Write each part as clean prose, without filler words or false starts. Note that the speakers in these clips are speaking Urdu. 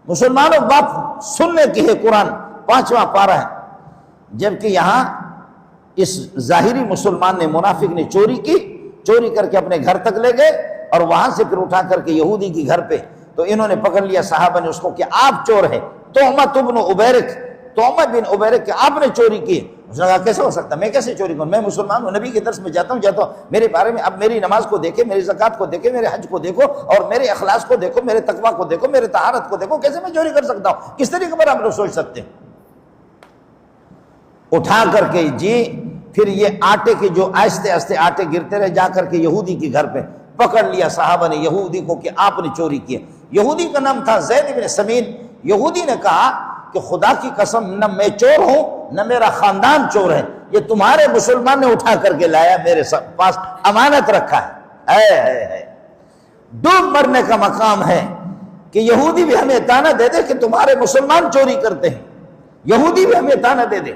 مسلمانوں بات سننے کی ہے، قرآن 5واں پارہ ہے، جبکہ یہاں اس ظاہری مسلمان نے، منافق نے چوری کی، چوری کر کے اپنے گھر تک لے گئے اور وہاں سے پھر اٹھا کر کے یہودی کی گھر پہ، تو انہوں نے پکڑ لیا صحابہ نے اس کو کہ آپ چور ہیں، تہمت بن عبیرک، تہمت بن عبیرک کہ آپ نے چوری کی۔ اس نے کہا کیسے ہو سکتا ہے، میں کیسے چوری کروں، میں مسلمان ہوں، نبی کے درس میں جاتا ہوں، میرے بارے میں اب میری نماز کو دیکھے، میری زکوٰۃ کو دیکھے، میرے حج کو دیکھو، اور میرے اخلاص کو دیکھو، میرے تقویٰ کو دیکھو، میرے طہارت کو دیکھو، کیسے میں چوری کر سکتا ہوں، کس طریقے پر آپ لوگ سوچ سکتے ہیں۔ اٹھا کر کے جی پھر یہ آٹے کے جو آہستہ آہستہ آٹے گرتے رہے، جا کر کے یہودی کے گھر پہ پکڑ لیا صحابہ نے یہودی کو کہ آپ نے چوری کی ہے۔ یہودی کا نام تھا زید بن سمین۔ یہودی نے کہا کہ خدا کی قسم، نہ میں چور ہوں نہ میرا خاندان چور ہے، یہ تمہارے مسلمان نے اٹھا کر کے لایا، میرے پاس امانت رکھا ہے۔ ڈوب مرنے کا مقام ہے کہ یہودی بھی ہمیں تانا دے دے کہ تمہارے مسلمان چوری کرتے ہیں، یہودی بھی ہمیں تانا دے دے۔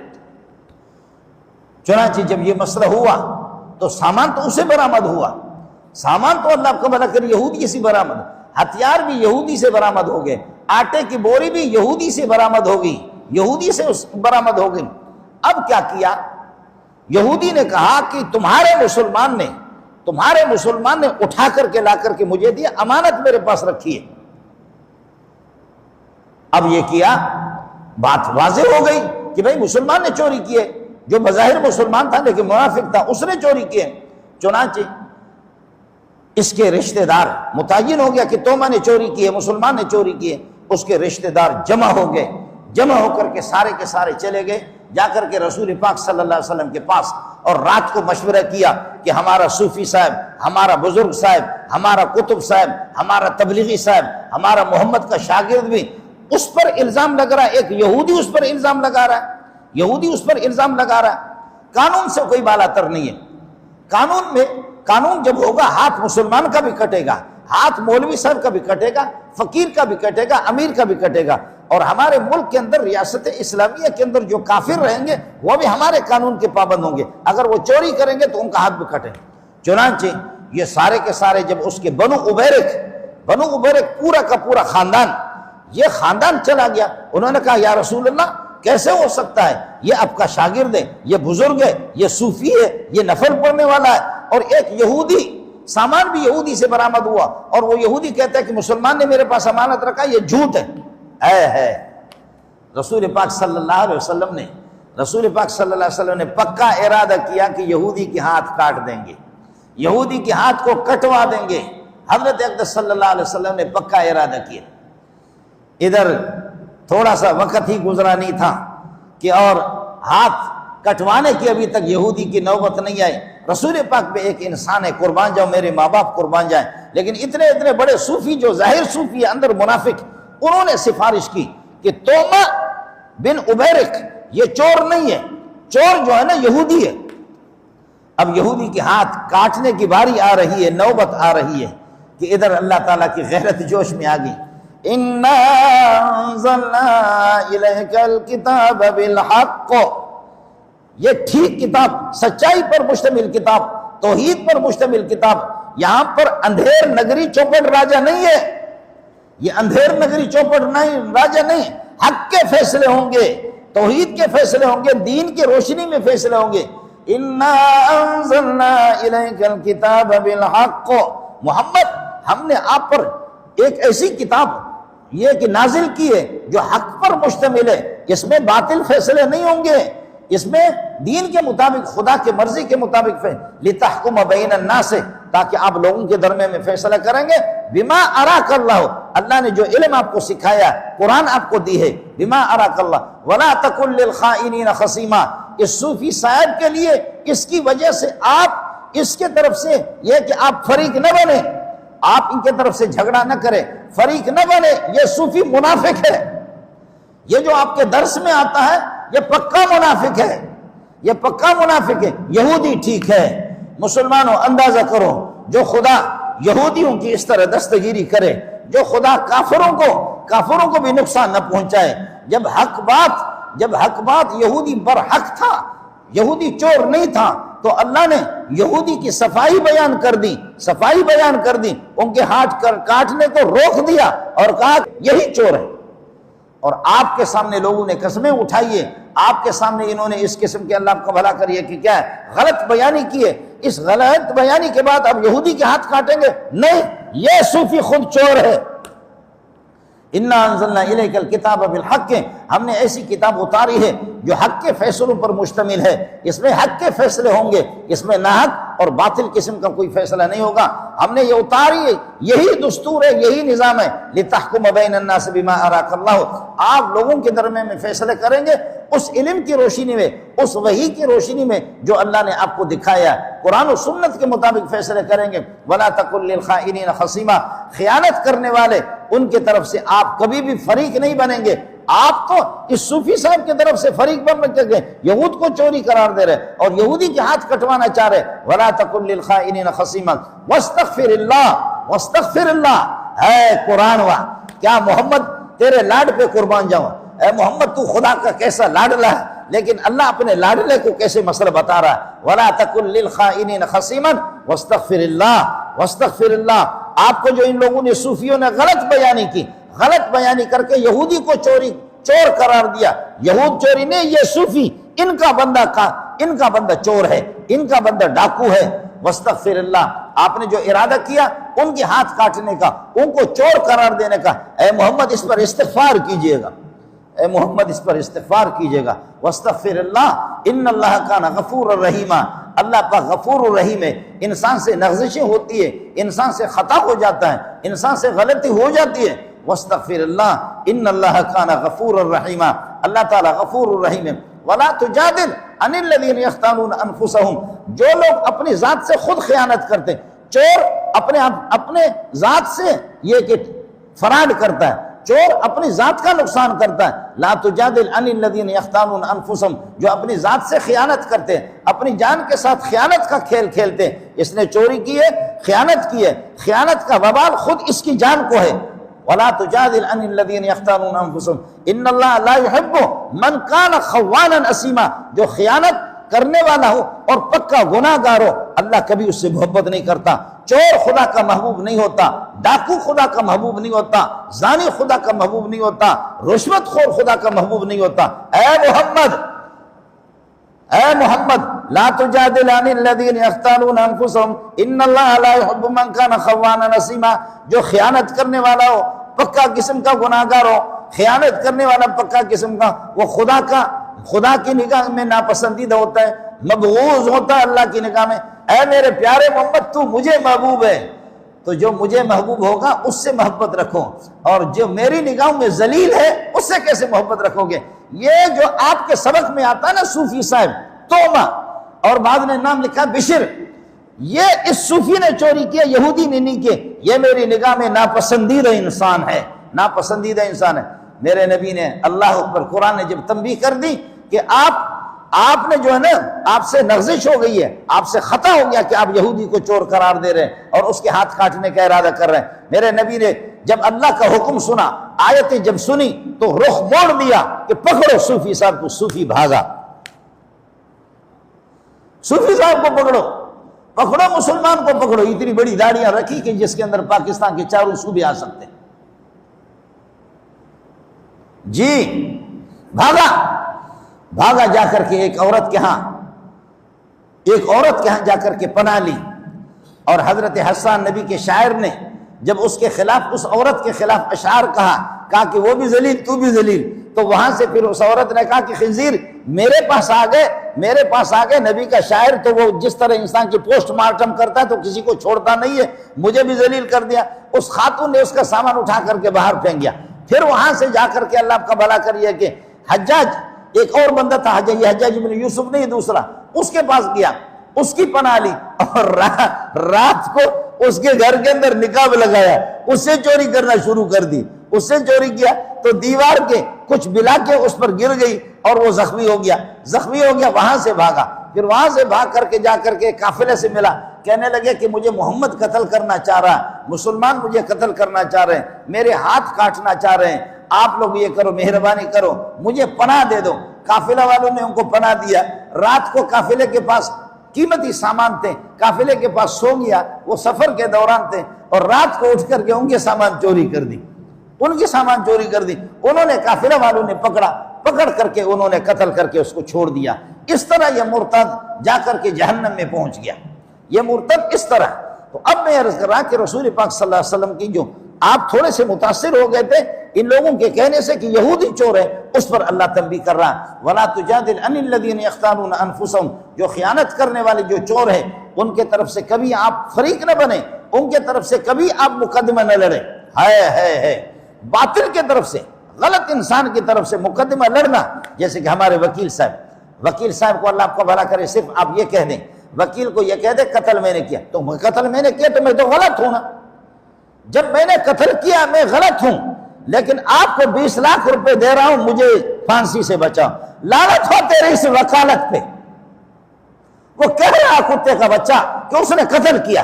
چنانچہ جب یہ مسئلہ ہوا تو سامان تو اسے برآمد ہوا، سامان تو اللہ کو بھلا کر یہودی سے برآمد، ہتھیار بھی یہودی سے برآمد ہو گئے، آٹے کی بوری بھی یہودی سے برآمد ہو گئی، یہودی سے برآمد ہو گئی۔ اب کیا کیا؟ یہودی نے کہا کہ تمہارے مسلمان نے اٹھا کر کے لا کر کے مجھے دیا، امانت میرے پاس رکھی ہے۔ اب یہ کیا، بات واضح ہو گئی کہ بھئی مسلمان نے چوری کی ہے، جو بظاہر مسلمان تھا لیکن منافق تھا، اس نے چوری کی ہے۔ چنانچہ اس کے رشتہ دار متعین ہو گیا کہ توما نے چوری کی ہے، مسلمان نے چوری کی ہے۔ اس کے رشتہ دار جمع ہو گئے، جمع ہو کر کے سارے کے سارے چلے گئے، جا کر کے رسول پاک صلی اللہ علیہ وسلم کے پاس، اور رات کو مشورہ کیا کہ ہمارا صوفی صاحب، ہمارا بزرگ صاحب، ہمارا قطب صاحب، ہمارا تبلیغی صاحب، ہمارا محمد کا شاگرد بھی اس پر الزام لگ رہا ہے، ایک یہودی اس پر الزام لگا رہا ہے، یہودی اس پر الزام لگا رہا ہے۔ قانون سے کوئی بالاتر نہیں ہے۔ قانون جب ہوگا، ہاتھ مسلمان کا بھی کٹے گا، ہاتھ مولوی صاحب کا بھی کٹے گا، فقیر کا بھی کٹے گا، امیر کا بھی کٹے گا، اور ہمارے ملک کے اندر، ریاست اسلامیہ کے اندر جو کافر رہیں گے وہ بھی ہمارے قانون کے پابند ہوں گے، اگر وہ چوری کریں گے تو ان کا ہاتھ بھی کٹے گا۔ چنانچہ یہ سارے کے سارے جب اس کے بنو عبیرک پورا کا پورا خاندان، یہ خاندان چلا گیا، انہوں نے کہا یا رسول اللہ کیسے ہو سکتا ہے، یہ آپ کا شاگرد ہے، یہ بزرگ ہے، یہ صوفی ہے، یہ نفل پڑھنے والا ہے، اور ایک یہودی، سامان بھی یہودی سے برآمد ہوا، اور وہ یہودی کہتا ہے کہ مسلمان نے میرے پاس امانت رکھا، یہ جھوٹ ہے۔ رسول پاک صلی اللہ علیہ وسلم نے پکا ارادہ کیا کہ یہودی کے ہاتھ کاٹ دیں گے، یہودی کے ہاتھ کو کٹوا دیں گے۔ حضرت اقدس صلی اللہ علیہ وسلم نے پکا ارادہ کیا۔ ادھر تھوڑا سا وقت ہی گزرا نہیں تھا کہ اور ہاتھ کٹوانے کی ابھی تک یہودی کی نوبت نہیں آئی۔ رسول پاک پہ ایک انسان ہے، قربان جاؤ میرے ماں باپ قربان جائیں، لیکن اتنے بڑے صوفی جو ظاہر صوفی ہے اندر منافق، انہوں نے سفارش کی کہ توما بن عبیرک یہ چور نہیں ہے، چور جو ہے نا یہودی ہے۔ اب یہودی کے ہاتھ کاٹنے کی باری آ رہی ہے، نوبت آ رہی ہے کہ ادھر اللہ تعالیٰ کی غیرت جوش میں آ گئی۔ اِنَّا أَنزَلْنَا إِلَيْكَ الْكِتَابَ بِالْحَقِّ، یہ ٹھیک کتاب، سچائی پر مشتمل کتاب، توحید پر مشتمل کتاب۔ یہاں پر اندھیر نگری چوپٹ راجہ نہیں ہے، یہ اندھیر نگری چوپٹ نہیں راجہ نہیں، حق کے فیصلے ہوں گے، توحید کے فیصلے ہوں گے، دین کی روشنی میں فیصلے ہوں گے۔ اِنَّا أَنزَلْنَا إِلَيْكَ الْكِتَابَ بِالْحَقِّ، محمد ہم نے آپ پر ایک ایسی کتاب یہ کہ نازل کی ہے جو حق پر مشتمل ہے، اس میں باطل فیصلے نہیں ہوں گے، اس میں دین کے مطابق، خدا کے مرضی کے مطابق لِتَحْكُمَ بَيْنَ النَّاسِ، تاکہ آپ لوگوں کے درمیان میں فیصلہ کریں گے۔ بِمَا أَرَاكَ اللَّهُ، اللہ نے جو علم آپ کو سکھایا، قرآن آپ کو دی ہے، بِمَا أَرَاكَ اللَّهُ وَلَا تَكُن لِّلْخَائِنِينَ خَصِيمًا، اس صوفی صاحب کے لیے اس کی وجہ سے آپ اس کے طرف سے یہ کہ آپ فریق نہ بنے، آپ ان کے طرف سے جھگڑا نہ کریں، فریق نہ بنے، یہ صوفی منافق ہے، یہ جو آپ کے درس میں آتا ہے یہ پکا منافق ہے، یہ پکا منافق ہے۔ یہودی ٹھیک ہے، مسلمانوں اندازہ کرو، جو خدا یہودیوں کی اس طرح دستگیری کرے، جو خدا کافروں کو بھی نقصان نہ پہنچائے، جب حق بات یہودی پر حق تھا، یہودی چور نہیں تھا، تو اللہ نے یہودی کی صفائی بیان کر دی، ان کے ہاتھ کاٹنے کو روک دیا اور کہا یہی چور ہے، اور آپ کے سامنے لوگوں نے قسمیں اٹھائی ہے، آپ کے سامنے انہوں نے اس قسم کے اللہ کا بھلا کریے کہ کیا ہے غلط بیانی کی ہے، اس غلط بیانی کے بعد اب یہودی کے ہاتھ کاٹیں گے؟ نہیں، یہ صوفی خود چور ہے۔ اِنَّا أَنزَلْنَا إِلَيْكَ الْكِتَابَ بِالْحَقِّ، ہم نے ایسی کتاب اتاری ہے جو حق کے فیصلوں پر مشتمل ہے، اس میں حق کے فیصلے ہوں گے، اس میں ناحق اور باطل قسم کا کوئی فیصلہ نہیں ہوگا۔ ہم نے یہ اتاری ہے، یہی دستور ہے، یہی نظام ہے، لِتَحْكُمَ بَيْنَ النَّاسِ بِمَا أَرَاكَ اللَّهُ، آپ لوگوں کے درمیان میں فیصلے کریں گے اس علم کی روشنی میں، اس وحی کی روشنی میں جو اللہ نے آپ کو دکھایا ہے، قرآن و سنت کے مطابق فیصلے کریں گے۔ وَلَا تَكُن لِّلْخَائِنِينَ خَصِيمًا، خیانت کرنے والے ان کی طرف سے آپ کبھی بھی فریق نہیں بنیں گے۔ آپ تو اس صوفی صاحب کی طرف سے فریق بن کے یہود کو چوری قرار دے رہے اور یہودی کے ہاتھ کٹوانا چاہ رہے۔ وَلَا تَكُن لِّلْخَائِنِينَ خَصِيمًا وَاسْتَغْفِرِ اللَّهَ وَاسْتَغْفِرِ اللَّهَ، اے قرآن وا، کیا محمد تیرے لاڈ پہ قربان جاؤں؟ اے محمد تو خدا کا کیسا لاڈلا ہے، لیکن اللہ اپنے لاڈلے کو کیسے مسئلہ بتا رہا ہے۔ وَلَا تَكُن لِّلْخَائِنِينَ خَصِيمًا وَاسْتَغْفِرِ اللَّهَ وَاسْتَغْفِرِ اللَّهَ۔ آپ کو جو ان لوگوں نے صوفیوں نے غلط بیانی کی، غلط بیانی کر کے یہودی کو چور قرار دیا، یہود چوری نہیں، یہ صوفی ان کا بندہ چور ہے، ان کا بندہ ڈاکو ہے۔ واستغفر اللہ، آپ نے جو ارادہ کیا ان کے ہاتھ کاٹنے کا، ان کو چور قرار دینے کا، اے محمد اس پر استغفار کیجئے گا، اے محمد اس پر استغفار کیجئے گا۔ واستغفر اللہ ان اللہ کان غفور الرحیم، اللہ پاک غفور الرحیم ہے۔ انسان سے لغزشیں ہوتی ہے، انسان سے خطا ہو جاتا ہے، انسان سے غلطی ہو جاتی ہے۔ واستغفر اللہ ان اللہ کان غفور الرحیم، اللہ تعالیٰ غفور الرحیم ہے۔ ولا تجادل عن الذین یختانون انفسهم، جو لوگ اپنی ذات سے خود خیانت کرتے، چور اپنے ذات سے یہ کہ فراڈ کرتا ہے، چور اپنی ذات کا نقصان کرتا ہے۔ لا تجادل عن الذین یختانون انفسهم، جو اپنی ذات سے خیانت کرتے ہیں، اپنی جان کے ساتھ خیانت کا کھیل کھیلتے ہیں۔ اس نے چوری کی ہے، خیانت کی ہے، خیانت کا وبال خود اس کی جان کو ہے۔ ولا تجادل عن الذین یختانون انفسهم ان اللہ لا يحب من کان خوانا اثیما، جو خیانت کرنے والا ہو اور پکا گناہ گار ہو، اللہ کبھی اس سے محبت نہیں کرتا۔ چور خدا کا محبوب نہیں ہوتا، ڈاکو خدا کا محبوب نہیں ہوتا، زانی خدا کا محبوب نہیں ہوتا، رشوت خور خدا کا محبوب نہیں ہوتا۔ اے محمد لا تجادل عن الذین یختانون انفسهم ان اللہ لا يحب من کان خوانا اثیما، جو خیانت کرنے والا ہو، پکا قسم کا گناہ گار ہو، خیانت کرنے والا پکا قسم کا، وہ خدا کی نگاہ میں ناپسندیدہ ہوتا ہے، مبغوض ہوتا ہے اللہ کی نگاہ میں۔ اے میرے پیارے محمد تو مجھے محبوب ہے، تو جو مجھے محبوب ہوگا اس سے محبت رکھو، اور جو میری نگاہوں میں ذلیل ہے اس سے کیسے محبت رکھو گے؟ یہ جو آپ کے سبق میں آتا ہے نا صوفی صاحب توما، اور بعد نے نام لکھا بشر، یہ اس صوفی نے چوری کیا، یہودی نے نہیں کیا۔ یہ میری نگاہ میں ناپسندیدہ انسان ہے، ناپسندیدہ انسان ہے۔ میرے نبی نے اللہ اکبر، قرآن نے جب تنبیہ کر دی کہ آپ نے جو ہے نا، آپ سے لغزش ہو گئی ہے، آپ سے خطا ہو گیا کہ آپ یہودی کو چور قرار دے رہے ہیں اور اس کے ہاتھ کاٹنے کا ارادہ کر رہے ہیں۔ میرے نبی نے جب اللہ کا حکم سنا، آیتیں جب سنی تو رخ موڑ دیا کہ پکڑو صوفی صاحب کو۔ صوفی بھاگا، صوفی صاحب کو پکڑو، مسلمان کو پکڑو، اتنی بڑی داڑیاں رکھی کہ جس کے اندر پاکستان کے چاروں صوبے آ سکتے ہیں۔ جی بھاگا جا کر کے ایک عورت کے ہاں جا کر کے پناہ لی، اور حضرت حسان نبی کے شاعر نے جب اس کے خلاف، اس عورت کے خلاف اشعار کہا کہ وہ بھی ذلیل تو بھی ذلیل، تو وہاں سے پھر اس عورت نے کہا کہ خنزیر میرے پاس آ گئے نبی کا شاعر، تو وہ جس طرح انسان کی پوسٹ مارٹم کرتا ہے تو کسی کو چھوڑتا نہیں ہے، مجھے بھی ذلیل کر دیا۔ اس خاتون نے اس کا سامان اٹھا کر کے باہر پھینک دیا۔ پھر وہاں سے جا کر کے اللہ کا بھلا کریے کہ حجاج، ایک اور بندہ تھا حجاج بن یوسف نہیں دوسرا، اس کے پاس گیا، اس کی پناہ لی، اور رات کو اس کے گھر کے اندر نقاب لگایا، اس سے چوری کرنا شروع کر دی۔ اس سے چوری کیا تو دیوار کے کچھ بلا کے اس پر گر گئی اور وہ زخمی ہو گیا، وہاں سے بھاگا۔ پھر وہاں سے بھاگ کر کے جا کر کے قافلے سے ملا، کہنے لگے کہ مجھے محمد قتل کرنا چاہ رہا ہے، مسلمان مجھے قتل کرنا چاہ رہے ہیں، میرے ہاتھ کاٹنا چاہ رہے ہیں، آپ لوگ یہ کرو، مہربانی کرو، مجھے پناہ دے دو۔ قافلہ والوں نے ان کو پناہ دیا۔ رات کو قافلے کے پاس قیمتی سامان تھے، قافلے کے پاس سو گیا، وہ سفر کے دوران تھے، اور رات کو اٹھ کر کے ان کے سامان چوری کر دی۔ ان کی سامان چوری کر دی، انہوں نے قافلہ والوں نے پکڑ کر کے انہوں نے قتل کر کے اس کو چھوڑ دیا۔ اس طرح یہ مرتد جا کر کے جہنم میں پہنچ گیا، یہ مرتد اس طرح۔ تو اب میں عرض کر رہا کہ رسول پاک صلی اللہ علیہ وسلم کی جو آپ تھوڑے سے متاثر ہو گئے تھے ان لوگوں کے کہنے سے کہ یہودی چور ہے، اس پر اللہ تنبیہ کر رہا وَلَا تُجَادِلْ عَنِ الَّذِينَ يَخْتَانُونَ أَنفُسَهُمْ، جو خیانت کرنے والے جو چور ہیں ان کے طرف سے کبھی آپ فریق نہ بنے، ان کے طرف سے کبھی آپ مقدمہ نہ لڑیں۔ ہے باطل کے طرف سے، غلط انسان کی طرف سے مقدمہ لڑنا، جیسے کہ ہمارے وکیل صاحب کو اللہ آپ کا بھلا کرے، صرف آپ یہ کہہ دیں، وکیل کو یہ کہہ دیں قتل میں نے کیا، تو قتل میں نے کیا تو میں تو غلط ہوں نا، جب میں نے قتل کیا میں غلط ہوں، لیکن آپ کو 20 لاکھ روپے دے رہا ہوں مجھے پھانسی سے بچاؤ، لعنت ہو تیری اس وکالت پہ۔ وہ کہہ رہا کتے کا بچہ کہ اس نے قتل کیا،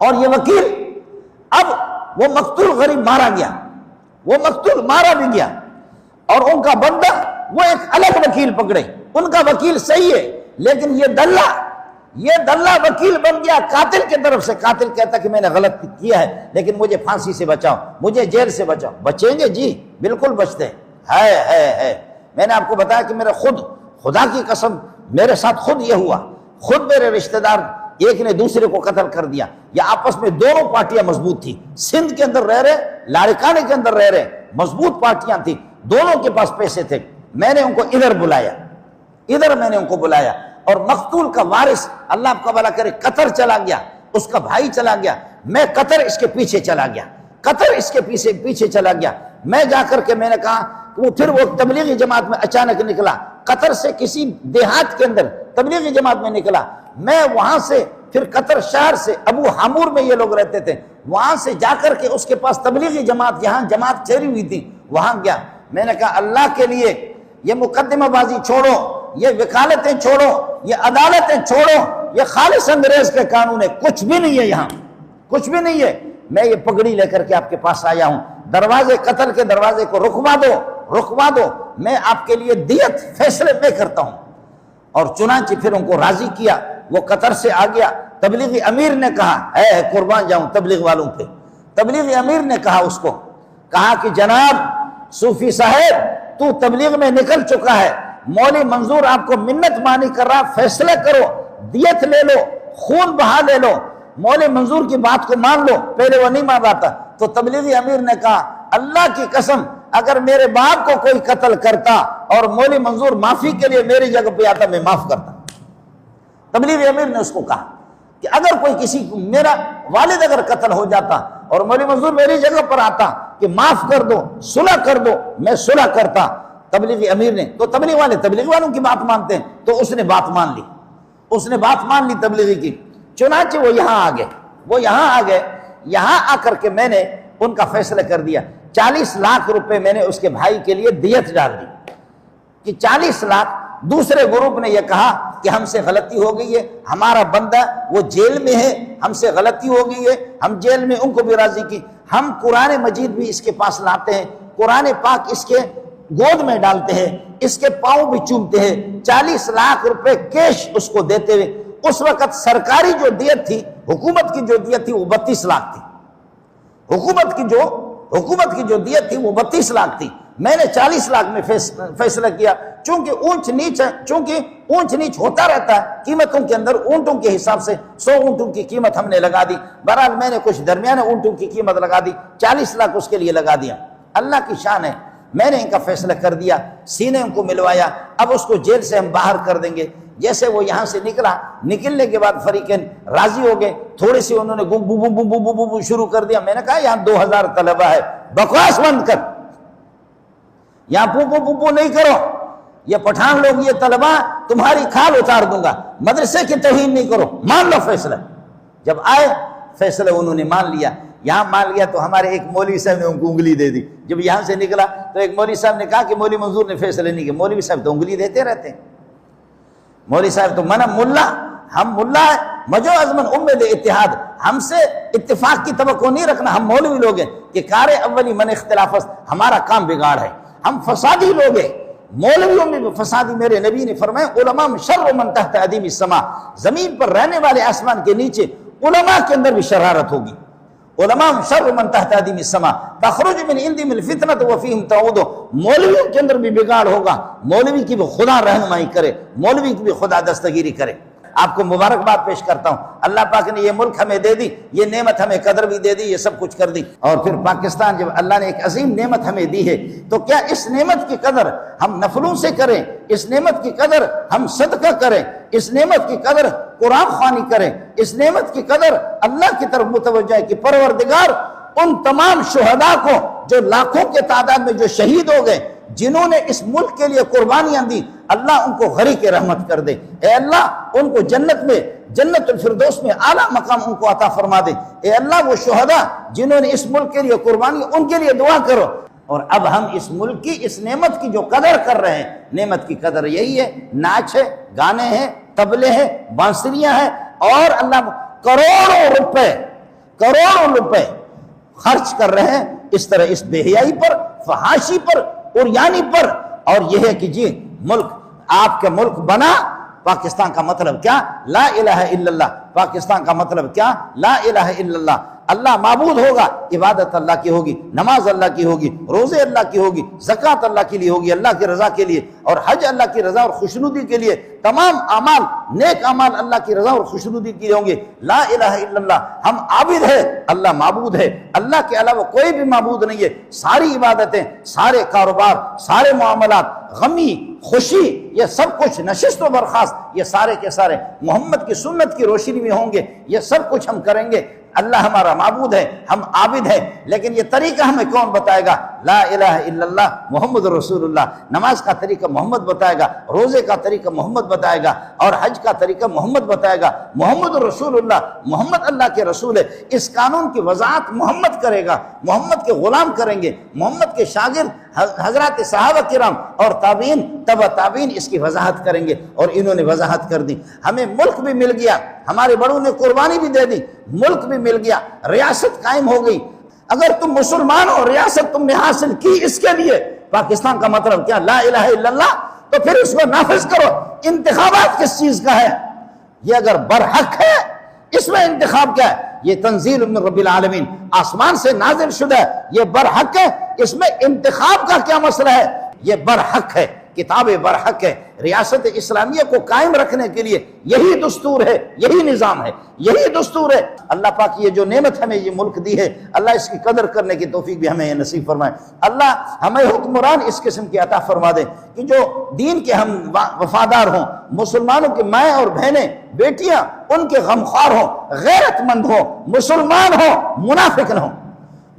اور یہ وکیل اب وہ مقتول غریب مارا گیا، وہ مقتول مارا بھی گیا، اور ان کا بندہ وہ ایک الگ وکیل پکڑے، ان کا وکیل صحیح ہے، لیکن یہ دلہ وکیل بن گیا قاتل کی طرف سے۔ قاتل کہتا کہ میں نے غلط کیا ہے لیکن مجھے پھانسی سے بچاؤ، مجھے جیل سے بچاؤ۔ بچیں گے جی، بالکل بچتے ہیں۔ میں نے آپ کو بتایا کہ میرا خدا کی قسم میرے ساتھ خود یہ ہوا، خود میرے رشتہ دار ایک نے دوسرے کو قتل کر دیا، یا آپس میں دونوں پارٹیاں مضبوط تھی، سندھ کے اندر رہ رہے، لاڑکانے کے اندر رہ رہے، مضبوط پارٹیاں تھی، دونوں کے پاس پیسے تھے۔ میں نے ان کو ادھر میں نے ان کو بلایا، اور مقتول کا وارث اللہ آپ کا بھلا کرے قطر چلا گیا، اس کا بھائی چلا گیا، میں قطر اس کے پیچھے چلا گیا، میں جا کر کے میں نے کہا وہ پھر وہ تبلیغی جماعت میں اچانک نکلا، قطر سے کسی دیہات کے اندر تبلیغی جماعت میں نکلا، میں وہاں سے پھر قطر شہر سے ابو حامور میں یہ لوگ رہتے تھے، وہاں سے جا کر کے اس کے پاس تبلیغی جماعت یہاں جماعت ٹھہری ہوئی تھی، وہاں گیا، میں نے کہا اللہ کے لیے یہ مقدمہ بازی چھوڑو، یہ وکالتیں چھوڑو، یہ عدالتیں چھوڑو، یہ خالص انگریز کے قانون ہے، کچھ بھی نہیں ہے، یہاں کچھ بھی نہیں ہے، میں یہ پگڑی لے کر کے آپ کے پاس آیا ہوں، دروازے قتل کے دروازے کو رکوا دو، میں آپ کے لیے دیت فیصلے میں کرتا ہوں۔ اور چنانچہ پھر ان کو راضی کیا، وہ قطر سے آ گیا، تبلیغی امیر نے کہا قربان جاؤں تبلیغ والوں پہ، تبلیغی امیر نے کہا اس کو، کہا کہ جناب صوفی صاحب تو تبلیغ میں نکل چکا ہے، مولوی منظور آپ کو منت مانی کر رہا، فیصلہ کرو، دیت لے لو، خون بہا لے لو، مولوی منظور کی بات کو مان لو، پہلے وہ نہیں مان رہا تھا۔ تو تبلیغی امیر نے کہا اللہ کی قسم اگر میرے باپ کو کوئی قتل کرتا اور مولوی منظور معافی کے لیے میری جگہ پہ آتا میں معاف کرتا۔ تبلیغی امیر نے اس کو کہا کہ اگر کوئی کسی کو میرا والد اگر قتل ہو جاتا اور مولوی منظور میری جگہ پر آتا کہ معاف کر دو، صلح کر دو، میں صلح کرتا۔ تبلیغی امیر نے تو تبلیغ والوں کی بات مانتے ہیں، تو اس نے بات مان لی تبلیغی کی، چنانچہ وہ یہاں آ گئے، یہاں آ کر کے میں نے ان کا فیصلہ کر دیا، 40 لاکھ روپے میں نے اس کے بھائی کے لیے دیت ڈال دی کہ 40 لاکھ۔ دوسرے گروپ نے یہ کہا کہ ہم سے غلطی ہو گئی ہے، ہمارا بندہ وہ جیل میں ہے، ہم سے غلطی ہو گئی ہے، ہم جیل میں ان کو بھی راضی کی، ہم قرآن مجید بھی اس کے پاس لاتے ہیں، قرآن پاک اس کے گود میں ڈالتے ہیں، اس کے پاؤں بھی چومتے ہیں، 40 لاکھ روپے کیش اس کو دیتے ہوئے۔ اس وقت سرکاری جو دیت تھی، حکومت کی جو دیت تھی وہ 32 لاکھ تھی، حکومت کی جو دیت تھی وہ 32 لاکھ تھی، میں نے 40 لاکھ میں فیصلہ کیا، چونکہ اونچ نیچ ہوتا رہتا ہے قیمتوں کے اندر، اونٹوں کے حساب سے 100 اونٹوں کی قیمت ہم نے لگا دی، بہرحال میں نے کچھ درمیانے اونٹوں کی قیمت لگا دی، 40 لاکھ اس کے لیے لگا دیا۔ اللہ کی شان ہے، میں نے ان کا فیصلہ کر دیا، سینے ان کو ملوایا، اب اس کو جیل سے ہم باہر کر دیں گے۔ جیسے وہ یہاں سے نکلنے کے بعد فریقین راضی ہو گئے، تھوڑے سے انہوں نے بو بو بو بو بو بو شروع کر دیا۔ میں نے کہا یہاں 2000 طلبہ ہے، بکواس بند کر، یہاں پو پو پو پو نہیں کرو، یہ پٹھان لوگ، یہ طلبہ تمہاری کھال اتار دوں گا، مدرسے کی توہین نہیں کرو، مان لو فیصلہ۔ جب آئے فیصلہ انہوں نے مان لیا، یہاں مان لیا تو ہمارے ایک مولوی صاحب نے ان کو انگلی دے دی۔ جب یہاں سے نکلا تو ایک مولوی صاحب نے کہا کہ مولوی منظور نے فیصلہ نہیں کیا۔ مولوی صاحب تو انگلی دیتے رہتے ہیں، مولوی صاحب تو منع ملا، ہم ملا ہے، مجو ازمن امید اتحاد، ہم سے اتفاق کی توقع نہیں رکھنا، ہم مولوی لوگ ہیں کہ کار اولی من اختلاف، ہمارا کام بگاڑ ہے، ہم فسادی لوگ ہیں، مولویوں میں بھی فسادی۔ میرے نبی نے فرمایا علماء شر من تحت ادیم السماء، زمین پر رہنے والے آسمان کے نیچے علماء کے اندر بھی شرارت ہوگی، علماء شر من تحت ادیم السما تخرج من عندهم الفتنة وفيهم تعود. مولویوں کے اندر بھی بگاڑ ہوگا، مولوی کی بھی خدا رہنمائی کرے، مولوی کی بھی خدا دستگیری کرے. آپ کو مبارکباد پیش کرتا ہوں، اللہ پاک نے یہ ملک ہمیں دے دی، یہ نعمت ہمیں قدر بھی دے دی، یہ سب کچھ کر دی. اور پھر پاکستان جب اللہ نے ایک عظیم نعمت ہمیں دی ہے تو کیا اس نعمت کی قدر ہم نفلوں سے کریں، اس نعمت کی قدر ہم صدقہ کریں، اس نعمت کی قدر قرآن خوانی کریں، اس نعمت کی قدر اللہ کی طرف متوجہ ہے کہ پروردگار ان تمام شہداء کو جو لاکھوں کے تعداد میں جو شہید ہو گئے، جنہوں نے اس ملک کے لیے قربانیاں دی، اللہ ان کو غریق رحمت کر دے. اے اللہ ان کو جنت میں، جنت الفردوس میں اعلیٰ مقام ان کو عطا فرما دے. اے اللہ وہ شہداء جنہوں نے اس ملک کے لیے قربانی، ان کے لیے دعا کرو. اور اب ہم اس ملک کی اس نعمت کی جو قدر کر رہے ہیں، نعمت کی قدر یہی ہے، ناچ ہے، گانے ہیں، طبلے ہیں، بانسریاں ہیں، اور اللہ کروڑوں روپے خرچ کر رہے ہیں اس طرح اس بے حیائی پر، فحاشی پر، عریانی پر. اور یہ ہے کہ جی ملک، آپ کا ملک بنا، پاکستان کا مطلب کیا؟ لا الہ الا اللہ. پاکستان کا مطلب کیا؟ لا الہ الا اللہ. اللہ معبود ہوگا، عبادت اللہ کی ہوگی، نماز اللہ کی ہوگی، روزے اللہ کی ہوگی، زکوٰۃ اللہ کے لیے ہوگی، اللہ کی رضا کے لیے، اور حج اللہ کی رضا اور خوشنودی کے لیے. تمام اعمال، نیک اعمال اللہ کی رضا اور خوشنودی کے لیے ہوں گے. لا الہ الا اللہ. ہم عابد ہیں، اللہ معبود ہے، اللہ کے علاوہ کوئی بھی معبود نہیں ہے. ساری عبادتیں، سارے کاروبار، سارے معاملات، غمی، خوشی، یہ سب کچھ، نشست و برخاست، یہ سارے کے سارے محمد کی سنت کی روشنی میں ہوں گے. یہ سب کچھ ہم کریں گے. اللہ ہمارا معبود ہے، ہم عابد ہیں، لیکن یہ طریقہ ہمیں کون بتائے گا؟ لا الہ الا اللہ محمد رسول اللہ. نماز کا طریقہ محمد بتائے گا، روزے کا طریقہ محمد بتائے گا، اور حج کا طریقہ محمد بتائے گا. محمد رسول اللہ، محمد اللہ کے رسول ہے. اس قانون کی وضاحت محمد کرے گا، محمد کے غلام کریں گے، محمد کے شاگرد حضرات صحابہ کرام اور تابعین، تبع تابعین اس کی وضاحت کریں گے. اور انہوں نے وضاحت کر دی. ہمیں ملک بھی مل گیا، ہمارے بڑوں نے قربانی بھی دے دی، ملک بھی مل گیا، ریاست قائم ہو گئی. اگر تم مسلمان ہو، ریاست تم نے حاصل کی اس کے لیے. پاکستان کا مطلب کیا؟ لا الہ الا اللہ. تو پھر اس کو نافذ کرو. انتخابات کس چیز کا ہے؟ یہ اگر برحق ہے، اس میں انتخاب کیا ہے؟ یہ تنزیل من رب العالمین، آسمان سے نازل شدہ ہے، یہ برحق ہے. اس میں انتخاب کا کیا مسئلہ ہے؟ یہ برحق ہے، کتاب برحق ہے. ریاست اسلامیہ کو قائم رکھنے کے لیے یہی دستور ہے، یہی نظام ہے، یہی دستور ہے. اللہ پاک یہ جو نعمت ہمیں یہ ملک دی ہے، اللہ اس کی قدر کرنے کی توفیق بھی ہمیں نصیب فرمائے. اللہ ہمیں حکمران اس قسم کی عطا فرما دے کہ جو دین کے ہم وفادار ہوں، مسلمانوں کے مائیں اور بہنیں، بیٹیاں ان کے غمخوار ہوں، غیرت مند ہوں، مسلمان ہوں، منافق نہ ہوں.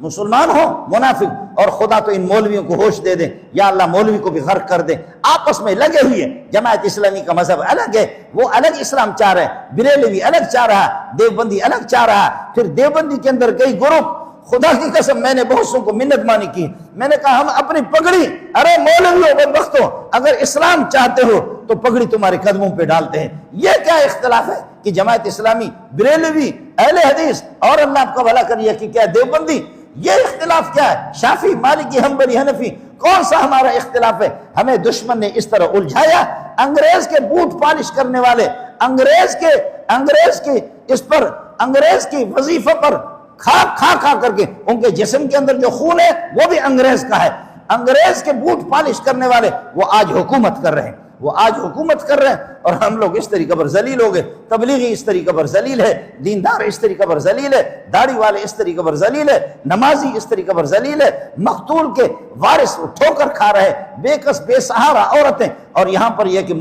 مسلمان ہو، منافق. اور خدا تو ان مولویوں کو ہوش دے دے، یا اللہ مولوی کو بھی غرق کر دے. آپس میں لگے ہوئے، جماعت اسلامی کا مذہب الگ ہے، وہ الگ اسلام چاہ رہے ہیں، بریلوی الگ چاہ رہا ہے، دیوبندی الگ چاہ رہا ہے. پھر دیوبندی کے اندر کئی گروپ، خدا کی قسم میں نے بہت سو کو منت مانی کی. میں نے کہا ہم اپنی پگڑی، ارے مولویوں بدبختو، اگر اسلام چاہتے ہو تو پگڑی تمہارے قدموں پہ ڈالتے ہیں. یہ کیا اختلاف ہے کہ جماعت اسلامی، بریلوی، اہل حدیث، اور اللہ آپ کا بھلا کریے کہ کیا دیوبندی، یہ اختلاف کیا ہے؟ شافعی، مالکی، حنبلی، حنفی، کون سا ہمارا اختلاف ہے؟ ہمیں دشمن نے اس طرح الجھایا. انگریز کے بوٹ پالش کرنے والے، انگریز کی وظیفہ پر کھا کر کے ان کے جسم کے اندر جو خون ہے وہ بھی انگریز کا ہے. انگریز کے بوٹ پالش کرنے والے وہ آج حکومت کر رہے ہیں، اور ہم لوگ اس طریقے پر ذلیل ہو گئے. تبلیغی اس طریقے پر ذلیل ہے، دیندار اس طریقے پر ذلیل ہے، داڑھی والے اس طریقے پر ذلیل ہے، نمازی اس طریقے پر ذلیل ہے، مقتول کے وارث ٹھوکر کھا رہے، بے کس بے سہارا عورتیں. اور یہاں پر یہ کہ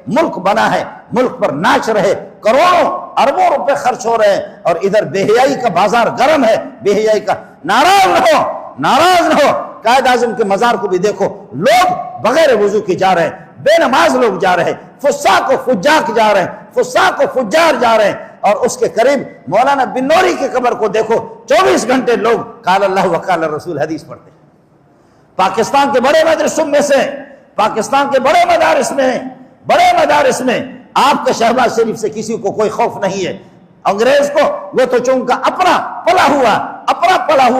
ملک بنا ہے، ملک پر ناچ رہے، کروڑوں اربوں روپے خرچ ہو رہے ہیں، اور ادھر بے حیائی کا بازار گرم ہے. بے حیائی کا ناراض نہ ہو. قائد اعظم کے مزار کو بھی دیکھو، لوگ بغیر وضو کے جا رہے ہیں، بے نماز لوگ جا رہے ہیں، فساق و فجاق جا رہے ہیں، فساق و فجار جا رہے ہیں. اور اس کے قریب مولانا بن نوری کی قبر کو دیکھو، 24 گھنٹے لوگ قال اللہ و قال رسول حدیث پڑھتے ہیں. پاکستان کے بڑے مدرسوں میں سے، پاکستان کے بڑے مدارس میں آپ کے شہباز شریف سے کسی کو کوئی خوف نہیں ہے. انگریز کو وہ تو چونکہ اپنا پلا ہوا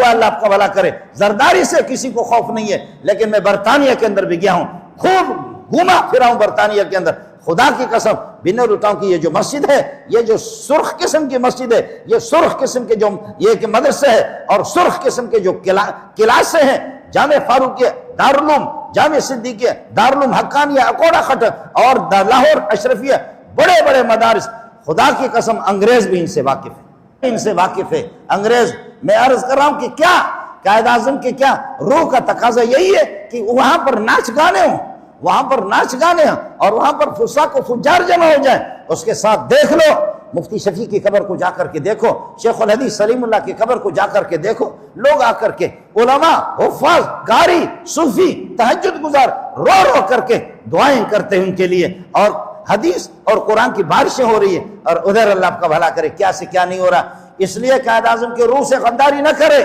اللہ آپ کا بھلا کرے، زرداری سے کسی کو خوف نہیں ہے. لیکن میں برطانیہ کے اندر بھی گیا ہوں، خوب گھوما پھرا ہوں برطانیہ کے اندر، خدا کی قسم بنر ٹاؤن کی یہ جو مسجد ہے، یہ جو سرخ قسم کی مسجد ہے، یہ سرخ قسم کے جو یہ کہ مدرسے ہے اور سرخ قسم کے جو کلاسیں ہیں، جامع فاروقیہ، دارالعلوم، جامع صدیقیہ، دارالعلوم حقانیہ، اکوڑا خٹک اور لاہور اشرفیہ، بڑے بڑے مدارس، خدا کی قسم انگریز بھی ان سے واقف ہے، ان سے واقف ہے انگریز۔ میں عرض کر رہا ہوں کہ کیا قائد اعظم کے کیا روح کا تقاضا یہی ہے کہ وہاں پر ناچ گانے ہوں، وہاں پر ناچ گانے ہیں اور وہاں پر فساق و فجار جمع ہو جائیں۔ اس کے ساتھ دیکھ لو مفتی شفیع کی قبر کو جا کر کے دیکھو، شیخ الحدیث سلیم اللہ کی قبر کو جا کر کے دیکھو، لوگ آ کر کے علماء، حفاظ، قاری، صوفی، تہجد گزار رو رو کر کے دعائیں کرتے ہیں ان کے لیے، اور حدیث اور قرآن کی بارشیں ہو رہی ہیں، اور ادھر اللہ آپ کا بھلا کرے کیا سے کیا نہیں ہو رہا۔ اس لیے قائد اعظم کے روح سے غداری نہ کرے،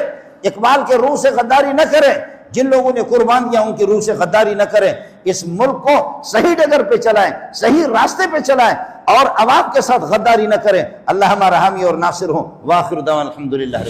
اقبال کے روح سے غداری نہ کرے، جن لوگوں نے قربان دیا ان کی روح سے غداری نہ کریں، اس ملک کو صحیح ڈگر پہ چلائیں، صحیح راستے پہ چلائیں اور عوام کے ساتھ غداری نہ کریں۔ اللہ ہمارا حامی اور ناصر ہوں۔ وآخر دعوانا الحمدللہ۔